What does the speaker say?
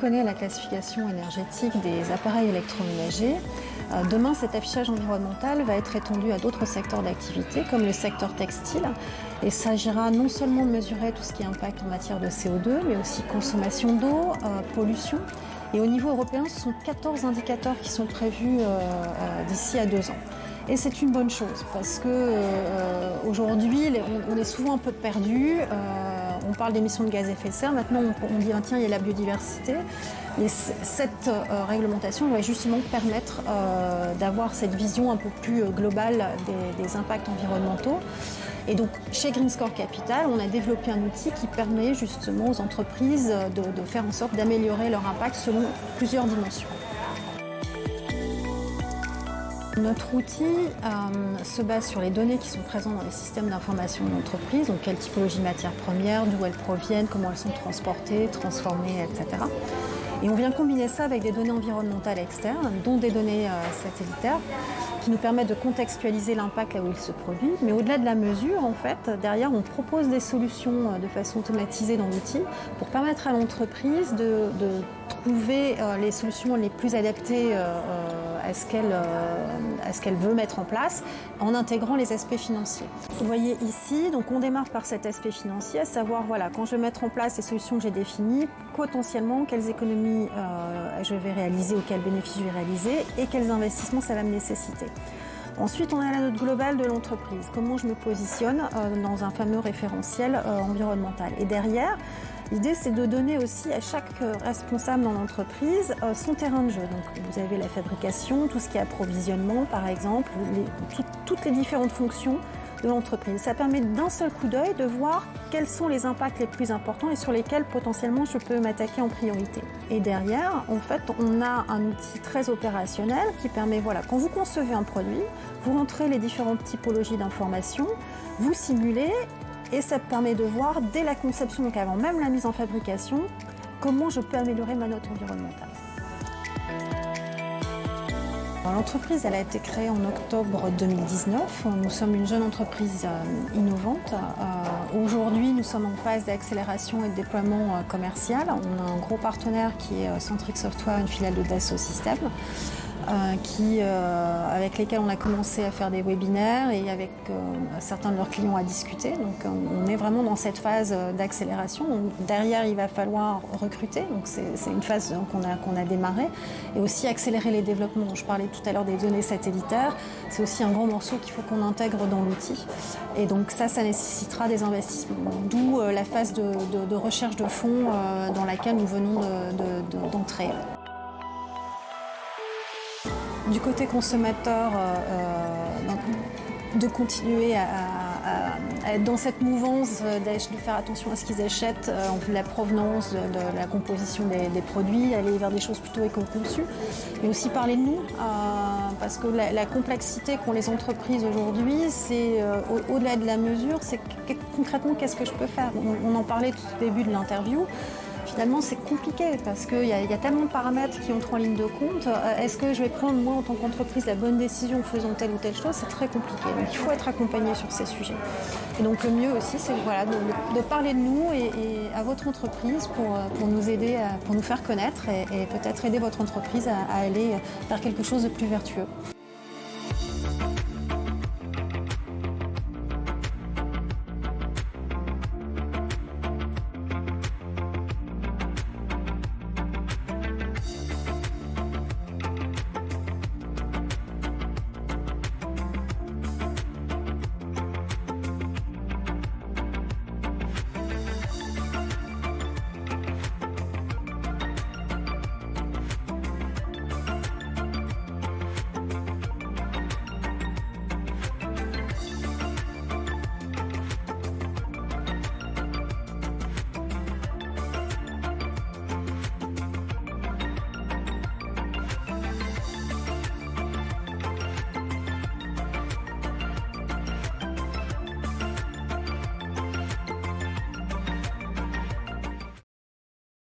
reconnaît la classification énergétique des appareils électroménagers, demain cet affichage environnemental va être étendu à d'autres secteurs d'activité comme le secteur textile. Et il s'agira non seulement de mesurer tout ce qui impacte en matière de CO2, mais aussi consommation d'eau, pollution. Et au niveau européen, ce sont 14 indicateurs qui sont prévus d'ici à 2 ans. Et c'est une bonne chose parce que aujourd'hui, on est souvent un peu perdu. On parle d'émissions de gaz à effet de serre. Maintenant, on dit tiens, il y a la biodiversité. Et cette réglementation va justement permettre d'avoir cette vision un peu plus globale des impacts environnementaux. Et donc, chez Greenscore Capital, on a développé un outil qui permet justement aux entreprises de faire en sorte d'améliorer leur impact selon plusieurs dimensions. Notre outil se base sur les données qui sont présentes dans les systèmes d'information de l'entreprise, donc quelle typologie de matières premières, d'où elles proviennent, comment elles sont transportées, transformées, etc. Et on vient combiner ça avec des données environnementales externes, dont des données satellitaires, qui nous permettent de contextualiser l'impact là où il se produit. Mais au-delà de la mesure, en fait, derrière, on propose des solutions de façon automatisée dans l'outil pour permettre à l'entreprise de trouver les solutions les plus adaptées à ce qu'elle veut mettre en place en intégrant les aspects financiers. Vous voyez ici, donc on démarre par cet aspect financier, à savoir voilà, quand je vais mettre en place les solutions que j'ai définies, potentiellement quelles économies je vais réaliser ou quels bénéfices je vais réaliser et quels investissements ça va me nécessiter. Ensuite, on a la note globale de l'entreprise, comment je me positionne dans un fameux référentiel environnemental. Et derrière, l'idée, c'est de donner aussi à chaque responsable dans l'entreprise son terrain de jeu. Donc, vous avez la fabrication, tout ce qui est approvisionnement, par exemple, toutes les différentes fonctions de l'entreprise. Ça permet d'un seul coup d'œil de voir quels sont les impacts les plus importants et sur lesquels potentiellement je peux m'attaquer en priorité. Et derrière, en fait, on a un outil très opérationnel qui permet, voilà, quand vous concevez un produit, vous rentrez les différentes typologies d'informations, vous simulez et ça permet de voir dès la conception, donc avant même la mise en fabrication, comment je peux améliorer ma note environnementale. L'entreprise elle a été créée en octobre 2019. Nous sommes une jeune entreprise innovante. Aujourd'hui, nous sommes en phase d'accélération et de déploiement commercial. On a un gros partenaire qui est Centric Software, une filiale de Dassault Systèmes, avec lesquels on a commencé à faire des webinaires et avec certains de leurs clients à discuter. Donc on est vraiment dans cette phase d'accélération. Derrière, il va falloir recruter. Donc c'est une phase qu'on a démarré. Et aussi accélérer les développements. Je parlais tout à l'heure des données satellitaires. C'est aussi un grand morceau qu'il faut qu'on intègre dans l'outil. Et donc ça nécessitera des investissements. D'où la phase de recherche de fonds dans laquelle nous venons d'entrer. Du côté consommateur, de continuer à être dans cette mouvance, de faire attention à ce qu'ils achètent, en vue de la provenance, de la composition des produits, aller vers des choses plutôt éco-conçues, mais aussi parler de nous, parce que la complexité qu'ont les entreprises aujourd'hui, c'est au-delà de la mesure, c'est concrètement qu'est-ce que je peux faire. On en parlait tout au début de l'interview. Finalement, c'est compliqué parce qu'il y a tellement de paramètres qui entrent en ligne de compte. Est-ce que je vais prendre, moi, en tant qu'entreprise, la bonne décision en faisant telle ou telle chose? C'est très compliqué. Donc, il faut être accompagné sur ces sujets. Et donc, le mieux aussi, c'est voilà, de parler de nous et à votre entreprise pour nous aider, pour nous faire connaître et peut-être aider votre entreprise à aller vers quelque chose de plus vertueux.